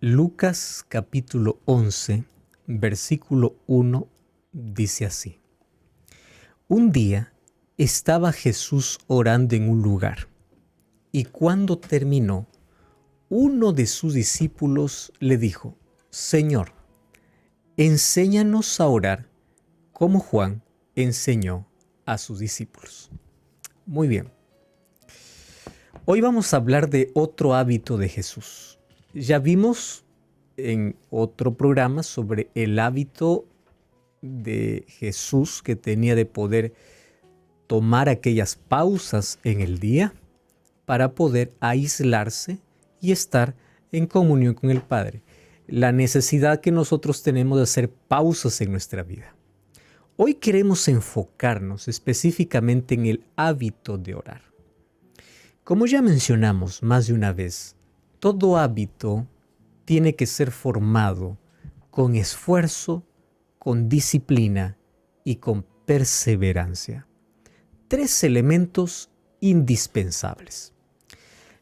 Lucas capítulo 11, versículo 1 dice así. Un día estaba Jesús orando en un lugar, y cuando terminó, uno de sus discípulos le dijo: Señor, enséñanos a orar como Juan enseñó a sus discípulos. Muy bien. Hoy vamos a hablar de otro hábito de Jesús. Ya vimos en otro programa sobre el hábito de Jesús que tenía de poder tomar aquellas pausas en el día para poder aislarse y estar en comunión con el Padre. La necesidad que nosotros tenemos de hacer pausas en nuestra vida. Hoy queremos enfocarnos específicamente en el hábito de orar. Como ya mencionamos más de una vez, todo hábito tiene que ser formado con esfuerzo, con disciplina y con perseverancia. 3 elementos indispensables.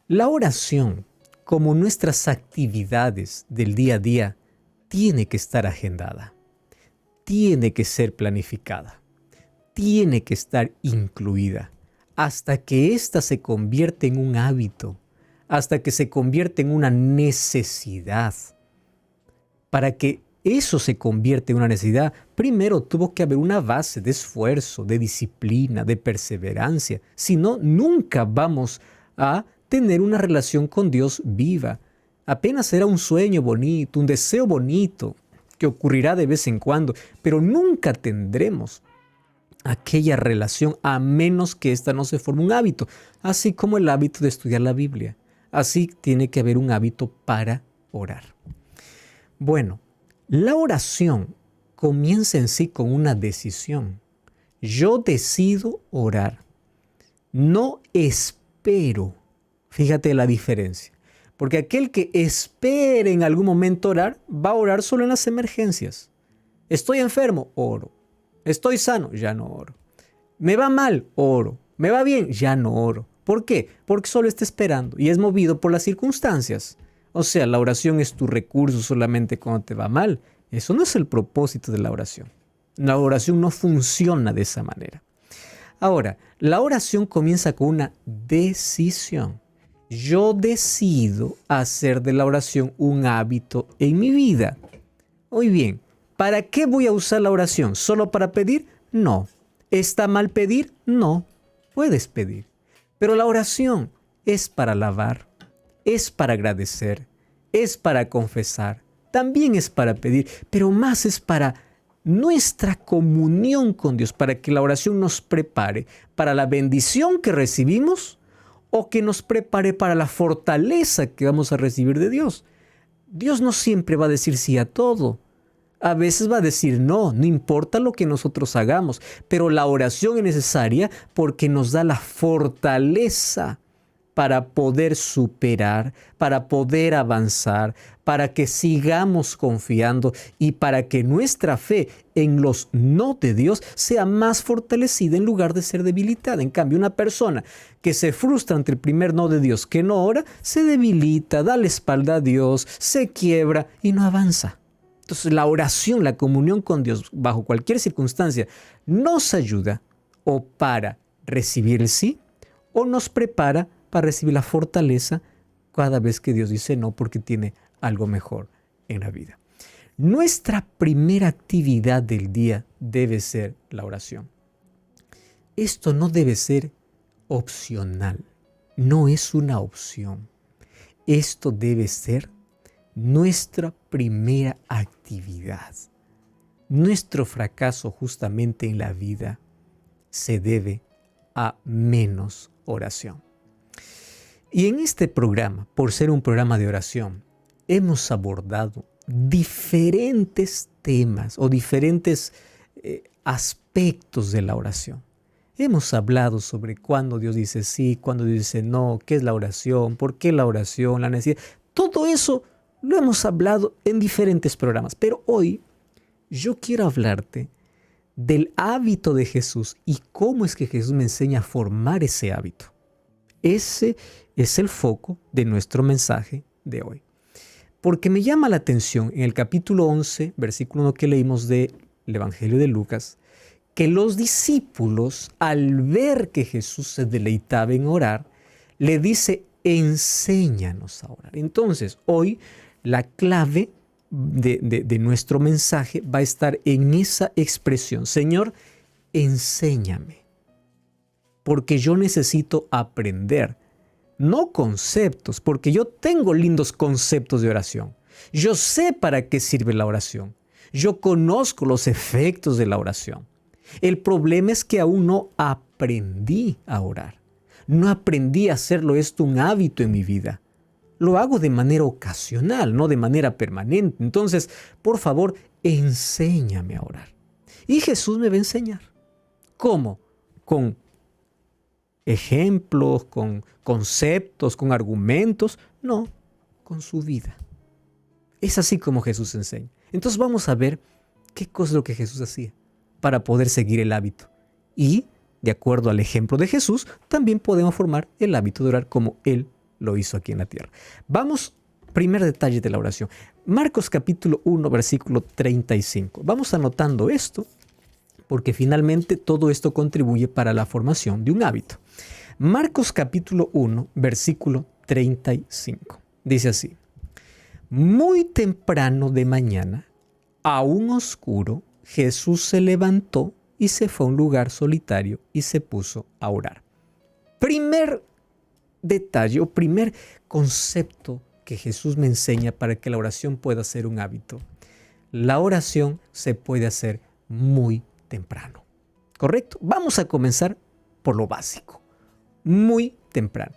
La oración, como nuestras actividades del día a día, tiene que estar agendada, tiene que ser planificada, tiene que estar incluida, hasta que ésta se convierte en un hábito, hasta que se convierte en una necesidad. Para que eso se convierta en una necesidad, primero tuvo que haber una base de esfuerzo, de disciplina, de perseverancia. Si no, nunca vamos a tener una relación con Dios viva. Apenas será un sueño bonito, un deseo bonito que ocurrirá de vez en cuando, pero nunca tendremos aquella relación a menos que ésta no se forme un hábito, así como el hábito de estudiar la Biblia. Así tiene que haber un hábito para orar. Bueno, la oración comienza en sí con una decisión. Yo decido orar. No espero. Fíjate la diferencia. Porque aquel que espere en algún momento orar, va a orar solo en las emergencias. Estoy enfermo, oro. Estoy sano, ya no oro. Me va mal, oro. Me va bien, ya no oro. ¿Por qué? Porque solo está esperando y es movido por las circunstancias. O sea, la oración es tu recurso solamente cuando te va mal. Eso no es el propósito de la oración. La oración no funciona de esa manera. Ahora, la oración comienza con una decisión. Yo decido hacer de la oración un hábito en mi vida. Muy bien, ¿para qué voy a usar la oración? ¿Solo para pedir? No. ¿Está mal pedir? No. Puedes pedir. Pero la oración es para alabar, es para agradecer, es para confesar, también es para pedir, pero más es para nuestra comunión con Dios, para que la oración nos prepare para la bendición que recibimos o que nos prepare para la fortaleza que vamos a recibir de Dios. Dios no siempre va a decir sí a todo. A veces va a decir no, no importa lo que nosotros hagamos, pero la oración es necesaria porque nos da la fortaleza para poder superar, para poder avanzar, para que sigamos confiando y para que nuestra fe en los no de Dios sea más fortalecida en lugar de ser debilitada. En cambio, una persona que se frustra ante el primer no de Dios, que no ora, se debilita, da la espalda a Dios, se quiebra y no avanza. Entonces la oración, la comunión con Dios bajo cualquier circunstancia nos ayuda o para recibir el sí o nos prepara para recibir la fortaleza cada vez que Dios dice no porque tiene algo mejor en la vida. Nuestra primera actividad del día debe ser la oración. Esto no debe ser opcional, no es una opción. Esto debe ser nuestra primera actividad. Nuestro fracaso justamente en la vida se debe a menos oración. Y en este programa, por ser un programa de oración, hemos abordado diferentes temas o diferentes aspectos de la oración. Hemos hablado sobre cuándo Dios dice sí, cuándo Dios dice no, qué es la oración, por qué la oración, la necesidad. Todo eso lo hemos hablado en diferentes programas, pero hoy yo quiero hablarte del hábito de Jesús y cómo es que Jesús me enseña a formar ese hábito. Ese es el foco de nuestro mensaje de hoy. Porque me llama la atención en el capítulo 11, versículo 1 que leímos del Evangelio de Lucas, que los discípulos, al ver que Jesús se deleitaba en orar, le dice, enséñanos a orar. Entonces, hoy la clave de nuestro mensaje va a estar en esa expresión. Señor, enséñame, porque yo necesito aprender. No conceptos, porque yo tengo lindos conceptos de oración. Yo sé para qué sirve la oración. Yo conozco los efectos de la oración. El problema es que aún no aprendí a orar. No aprendí a hacerlo esto un hábito en mi vida. Lo hago de manera ocasional, no de manera permanente. Entonces, por favor, enséñame a orar. Y Jesús me va a enseñar. ¿Cómo? Con ejemplos, con conceptos, con argumentos. No, con su vida. Es así como Jesús enseña. Entonces vamos a ver qué cosa es lo que Jesús hacía para poder seguir el hábito. Y, de acuerdo al ejemplo de Jesús, también podemos formar el hábito de orar como Él lo hizo aquí en la tierra. Vamos, primer detalle de la oración. Marcos capítulo 1, versículo 35. Vamos anotando esto, porque finalmente todo esto contribuye para la formación de un hábito. Marcos capítulo 1, versículo 35. Dice así: muy temprano de mañana, aún oscuro, Jesús se levantó y se fue a un lugar solitario y se puso a orar. Primer detalle o primer concepto que Jesús me enseña para que la oración pueda ser un hábito. La oración se puede hacer muy temprano. ¿Correcto? Vamos a comenzar por lo básico. Muy temprano.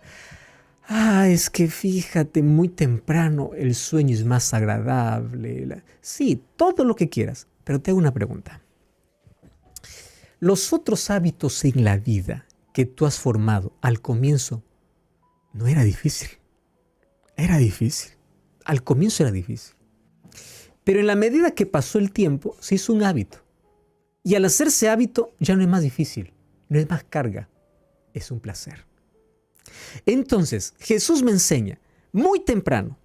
Es que fíjate, muy temprano el sueño es más agradable. Sí, todo lo que quieras, pero te hago una pregunta. Los otros hábitos en la vida que tú has formado al comienzo no era difícil. Era difícil. Al comienzo era difícil. Pero en la medida que pasó el tiempo, se hizo un hábito. Y al hacerse hábito ya no es más difícil, no es más carga, es un placer. Entonces, Jesús me enseña muy temprano.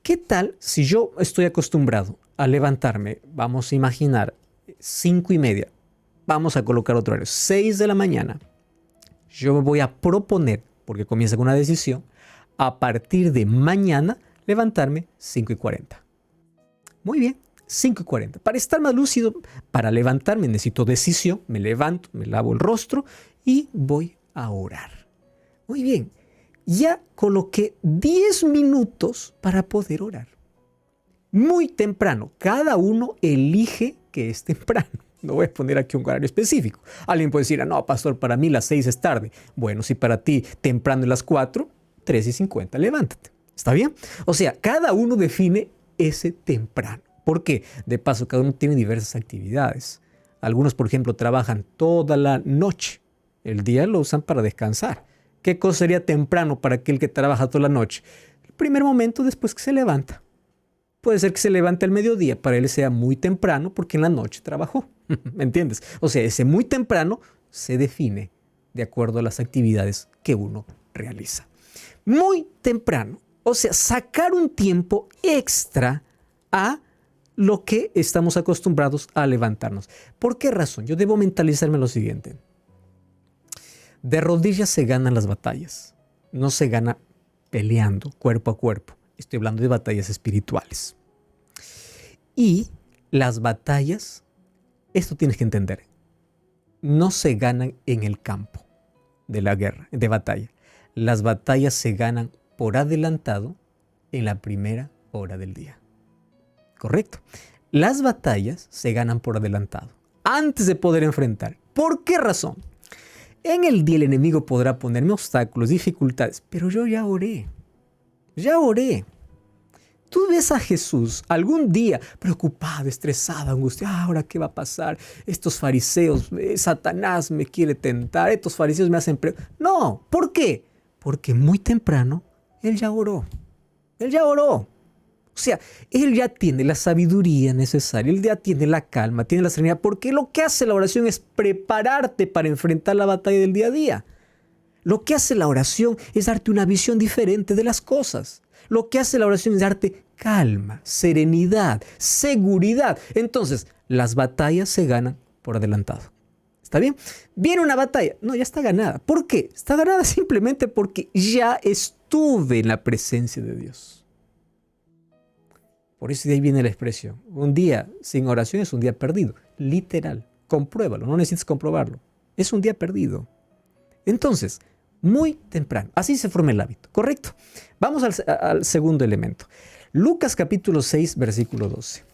¿Qué tal si yo estoy acostumbrado a levantarme, vamos a imaginar, 5:30, vamos a colocar otro horario, 6 de la mañana? Yo me voy a proponer, porque comienza con una decisión, a partir de mañana levantarme 5:40. Muy bien, 5:40. Para estar más lúcido, para levantarme necesito decisión. Me levanto, me lavo el rostro y voy a orar. Muy bien, ya coloqué 10 minutos para poder orar. Muy temprano, cada uno elige que es temprano. No voy a poner aquí un horario específico. Alguien puede decir, no, pastor, para mí las 6 es tarde. Bueno, si para ti temprano es las 4, 3:50, levántate. ¿Está bien? O sea, cada uno define ese temprano. ¿Por qué? De paso, cada uno tiene diversas actividades. Algunos, por ejemplo, trabajan toda la noche. El día lo usan para descansar. ¿Qué cosa sería temprano para aquel que trabaja toda la noche? El primer momento después que se levanta. Puede ser que se levante al mediodía, para él sea muy temprano porque en la noche trabajó. ¿Me entiendes? O sea, ese muy temprano se define de acuerdo a las actividades que uno realiza. Muy temprano. O sea, sacar un tiempo extra a lo que estamos acostumbrados a levantarnos. ¿Por qué razón? Yo debo mentalizarme lo siguiente. De rodillas se ganan las batallas. No se gana peleando cuerpo a cuerpo. Estoy hablando de batallas espirituales. Y las batallas, esto tienes que entender, no se ganan en el campo de la guerra, de batalla. Las batallas se ganan por adelantado en la primera hora del día. ¿Correcto? Las batallas se ganan por adelantado, antes de poder enfrentar. ¿Por qué razón? En el día el enemigo podrá ponerme obstáculos, dificultades, pero yo ya oré. Ya oré. Tú ves a Jesús algún día preocupado, estresado, angustiado. ¿Ahora qué va a pasar? Estos fariseos, Satanás me quiere tentar, estos fariseos me hacen... No, ¿por qué? Porque muy temprano Él ya oró. Él ya oró. O sea, Él ya tiene la sabiduría necesaria, Él ya tiene la calma, tiene la serenidad, porque lo que hace la oración es prepararte para enfrentar la batalla del día a día. Lo que hace la oración es darte una visión diferente de las cosas. Lo que hace la oración es darte calma, serenidad, seguridad. Entonces, las batallas se ganan por adelantado. ¿Está bien? Viene una batalla. No, ya está ganada. ¿Por qué? Está ganada simplemente porque ya estuve en la presencia de Dios. Por eso de ahí viene la expresión. Un día sin oración es un día perdido. Literal. Compruébalo. No necesitas comprobarlo. Es un día perdido. Entonces, muy temprano. Así se forma el hábito. ¿Correcto? Vamos al segundo elemento. Lucas capítulo 6, versículo 12.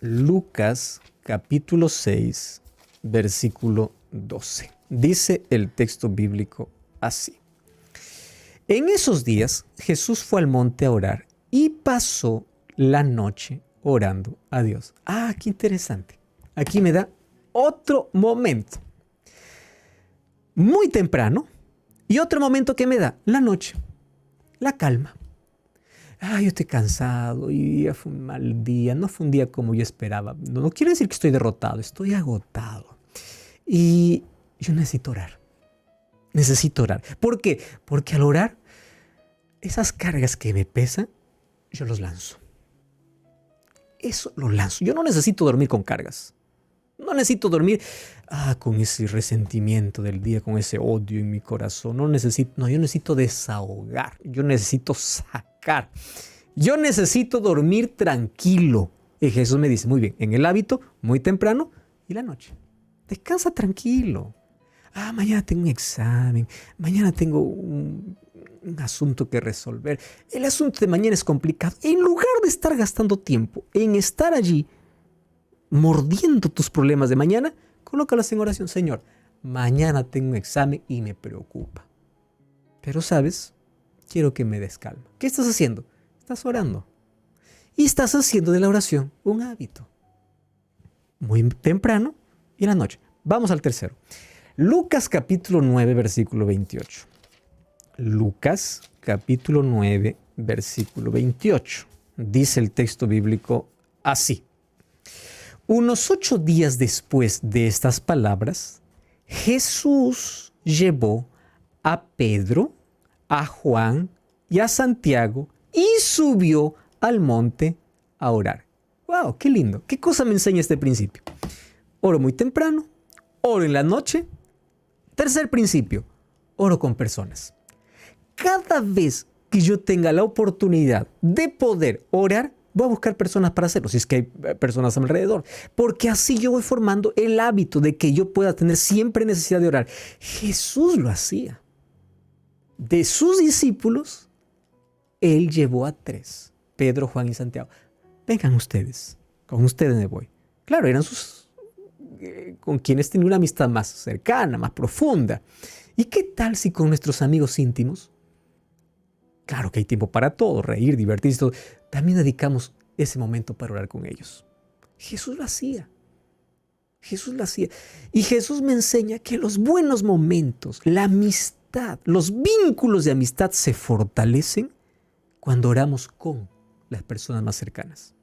Lucas capítulo 6, versículo 12. Dice el texto bíblico así. En esos días Jesús fue al monte a orar y pasó la noche orando a Dios. Ah, qué interesante. Aquí me da otro momento. Muy temprano. Y otro momento que me da la noche. La calma. Yo estoy cansado y ya fue un mal día. No fue un día como yo esperaba. No quiere decir que estoy derrotado. Estoy agotado. Y yo necesito orar. Necesito orar. ¿Por qué? Porque al orar, esas cargas que me pesan, yo los lanzo. Eso lo lanzo. Yo no necesito dormir con cargas. No necesito dormir con ese resentimiento del día, con ese odio en mi corazón. Yo necesito desahogar. Yo necesito sacar. Yo necesito dormir tranquilo. Y Jesús me dice, muy bien, en el hábito, muy temprano y la noche. Descansa tranquilo. Mañana tengo un examen. Mañana tengo un asunto que resolver. El asunto de mañana es complicado. En lugar de estar gastando tiempo en estar allí mordiendo tus problemas de mañana, colócalas en oración. Señor, mañana tengo un examen y me preocupa. Pero, ¿sabes? Quiero que me des calma. ¿Qué estás haciendo? Estás orando. Y estás haciendo de la oración un hábito. Muy temprano y en la noche. Vamos al tercero. Lucas capítulo 9, versículo 28. Lucas capítulo 9, versículo 28. Dice el texto bíblico así. Unos 8 días después de estas palabras, Jesús llevó a Pedro, a Juan y a Santiago y subió al monte a orar. ¡Wow! ¡Qué lindo! ¿Qué cosa me enseña este principio? Oro muy temprano, oro en la noche. Tercer principio, oro con personas. Cada vez que yo tenga la oportunidad de poder orar, voy a buscar personas para hacerlo, si es que hay personas alrededor. Porque así yo voy formando el hábito de que yo pueda tener siempre necesidad de orar. Jesús lo hacía. De sus discípulos, Él llevó a 3, Pedro, Juan y Santiago. Vengan ustedes, con ustedes me voy. Claro, eran con quienes tenía una amistad más cercana, más profunda. ¿Y qué tal si con nuestros amigos íntimos? Claro que hay tiempo para todo, reír, divertirse, todo. También dedicamos ese momento para orar con ellos. Jesús lo hacía. Jesús lo hacía. Y Jesús me enseña que los buenos momentos, la amistad, los vínculos de amistad se fortalecen cuando oramos con las personas más cercanas.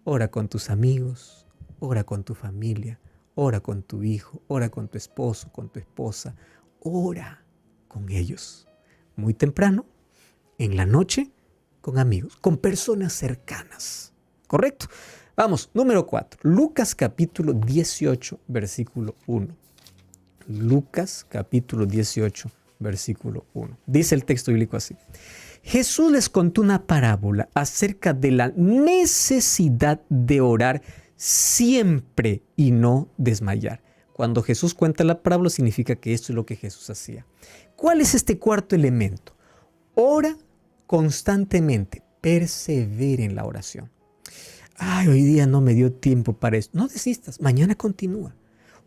Ora con tus amigos, ora con tu familia, ora con tu hijo, ora con tu esposo, con tu esposa. Ora con ellos. Muy temprano, en la noche, con amigos, con personas cercanas. ¿Correcto? Vamos, número 4. Lucas capítulo 18, versículo 1. Lucas capítulo 18, versículo 1. Dice el texto bíblico así. Jesús les contó una parábola acerca de la necesidad de orar siempre y no desmayar. Cuando Jesús cuenta la parábola significa que esto es lo que Jesús hacía. ¿Cuál es este cuarto elemento? Ora constantemente, persevera en la oración. Hoy día no me dio tiempo para esto. No desistas, mañana continúa.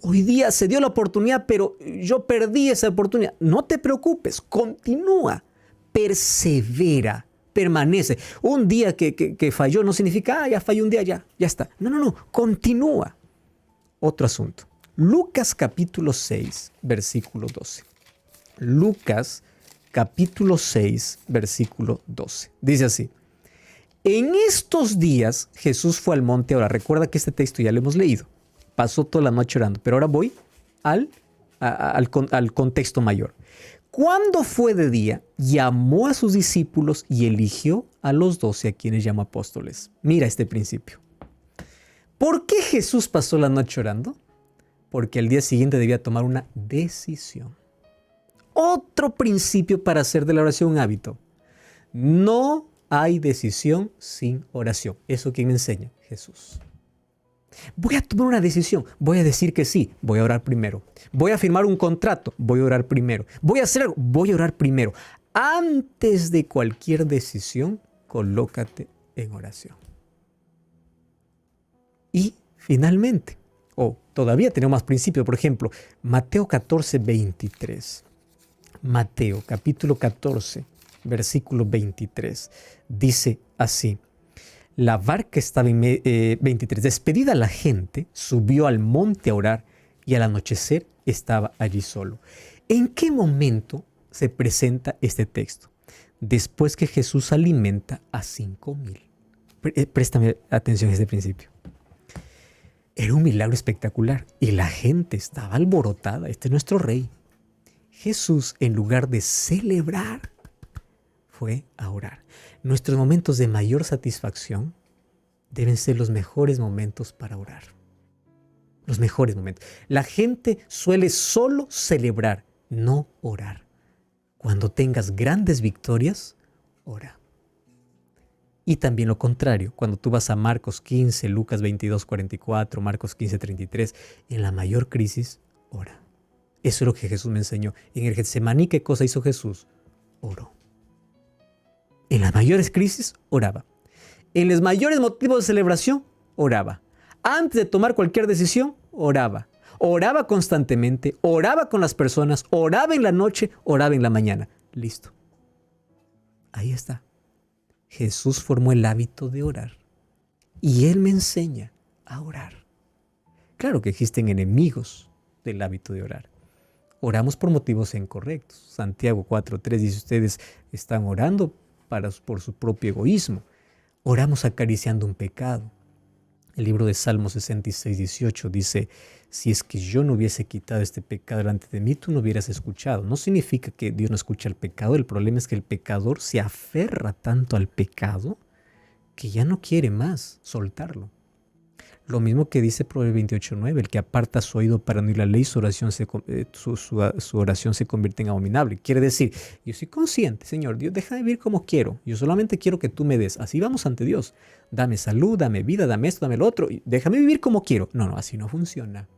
Hoy día se dio la oportunidad, pero yo perdí esa oportunidad. No te preocupes, continúa, persevera, permanece. Un día que falló no significa, ya falló un día, ya está. No, continúa. Otro asunto. Lucas capítulo 6, versículo 12. Lucas capítulo 6, versículo 12. Dice así. En estos días Jesús fue al monte a orar. Recuerda que este texto ya lo hemos leído. Pasó toda la noche orando, pero ahora voy al contexto mayor. Cuando fue de día, llamó a sus discípulos y eligió a los 12 a quienes llamó apóstoles. Mira este principio. ¿Por qué Jesús pasó la noche orando? Porque al día siguiente debía tomar una decisión. Otro principio para hacer de la oración un hábito. No hay decisión sin oración. ¿Eso quién me enseña? Jesús. Voy a tomar una decisión. Voy a decir que sí. Voy a orar primero. Voy a firmar un contrato. Voy a orar primero. Voy a hacer algo. Voy a orar primero. Antes de cualquier decisión, colócate en oración. Y finalmente, todavía tenemos más principios. Por ejemplo, Mateo 14, 23. Mateo capítulo 14, versículo 23. Dice así. La barca estaba en 23. Despedida la gente, subió al monte a orar y al anochecer estaba allí solo. ¿En qué momento se presenta este texto? Después que Jesús alimenta a 5,000. Préstame atención a este principio. Era un milagro espectacular y la gente estaba alborotada. Este es nuestro rey. Jesús, en lugar de celebrar, fue a orar. Nuestros momentos de mayor satisfacción deben ser los mejores momentos para orar. Los mejores momentos. La gente suele solo celebrar, no orar. Cuando tengas grandes victorias, ora. Y también lo contrario, cuando tú vas a Marcos 15, Lucas 22, 44, Marcos 15, 33, en la mayor crisis, ora. Eso es lo que Jesús me enseñó. En el Getsemaní, ¿qué cosa hizo Jesús? Oró. En las mayores crisis, oraba. En los mayores motivos de celebración, oraba. Antes de tomar cualquier decisión, oraba. Oraba constantemente, oraba con las personas, oraba en la noche, oraba en la mañana. Listo. Ahí está. Jesús formó el hábito de orar. Y Él me enseña a orar. Claro que existen enemigos del hábito de orar. Oramos por motivos incorrectos. Santiago 4:3 dice, ustedes están orando por su propio egoísmo. Oramos acariciando un pecado. El libro de Salmos 66:18 dice, si es que yo no hubiese quitado este pecado delante de mí, tú no hubieras escuchado. No significa que Dios no escucha el pecado. El problema es que el pecador se aferra tanto al pecado que ya no quiere más soltarlo. Lo mismo que dice Proverbios 28:9, el que aparta su oído para no oír la ley, su oración se convierte en abominable. Quiere decir, yo soy consciente, Señor, Dios, deja de vivir como quiero. Yo solamente quiero que tú me des. Así vamos ante Dios. Dame salud, dame vida, dame esto, dame lo otro. Déjame vivir como quiero. No, así no funciona.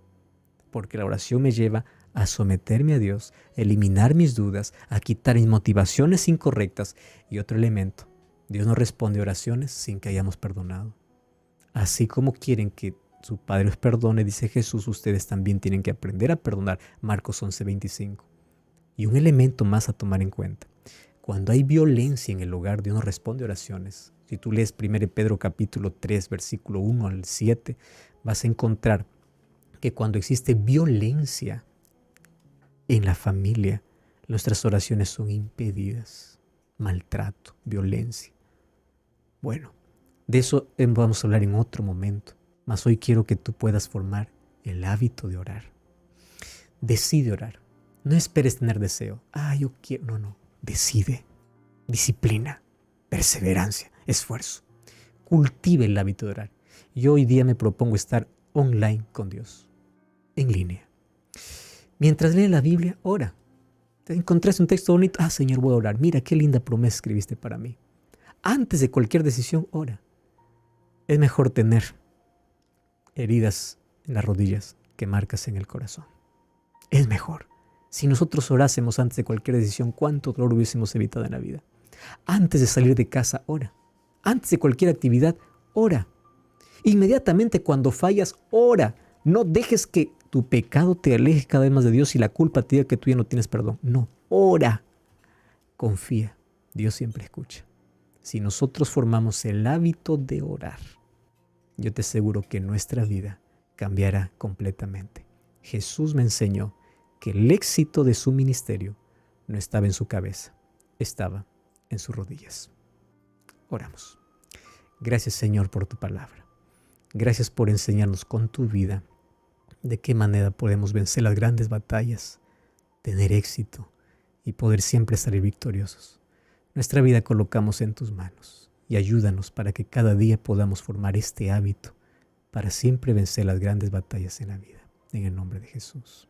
Porque la oración me lleva a someterme a Dios, a eliminar mis dudas, a quitar mis motivaciones incorrectas. Y otro elemento, Dios no responde oraciones sin que hayamos perdonado. Así como quieren que su Padre os perdone, dice Jesús, ustedes también tienen que aprender a perdonar. Marcos 11:25. Y un elemento más a tomar en cuenta. Cuando hay violencia en el hogar, Dios no responde oraciones. Si tú lees 1 Pedro capítulo 3, versículo 1 al 7, vas a encontrar que cuando existe violencia en la familia, nuestras oraciones son impedidas. Maltrato, violencia. Bueno, de eso vamos a hablar en otro momento, mas hoy quiero que tú puedas formar el hábito de orar. Decide orar. No esperes tener deseo. Yo quiero. No. Decide. Disciplina, perseverancia, esfuerzo. Cultive el hábito de orar. Yo hoy día me propongo estar online con Dios, en línea. Mientras lees la Biblia, ora. Te encontraste un texto bonito. Señor, voy a orar. Mira qué linda promesa escribiste para mí. Antes de cualquier decisión, ora. Es mejor tener heridas en las rodillas que marcas en el corazón. Es mejor. Si nosotros orásemos antes de cualquier decisión, ¿cuánto dolor hubiésemos evitado en la vida? Antes de salir de casa, ora. Antes de cualquier actividad, ora. Inmediatamente cuando fallas, ora. No dejes que tu pecado te aleje cada vez más de Dios y la culpa te diga que tú ya no tienes perdón. No, ora. Confía. Dios siempre escucha. Si nosotros formamos el hábito de orar, yo te aseguro que nuestra vida cambiará completamente. Jesús me enseñó que el éxito de su ministerio no estaba en su cabeza, estaba en sus rodillas. Oramos. Gracias, Señor, por tu palabra. Gracias por enseñarnos con tu vida de qué manera podemos vencer las grandes batallas, tener éxito y poder siempre salir victoriosos. Nuestra vida colocamos en tus manos y ayúdanos para que cada día podamos formar este hábito para siempre vencer las grandes batallas en la vida. En el nombre de Jesús.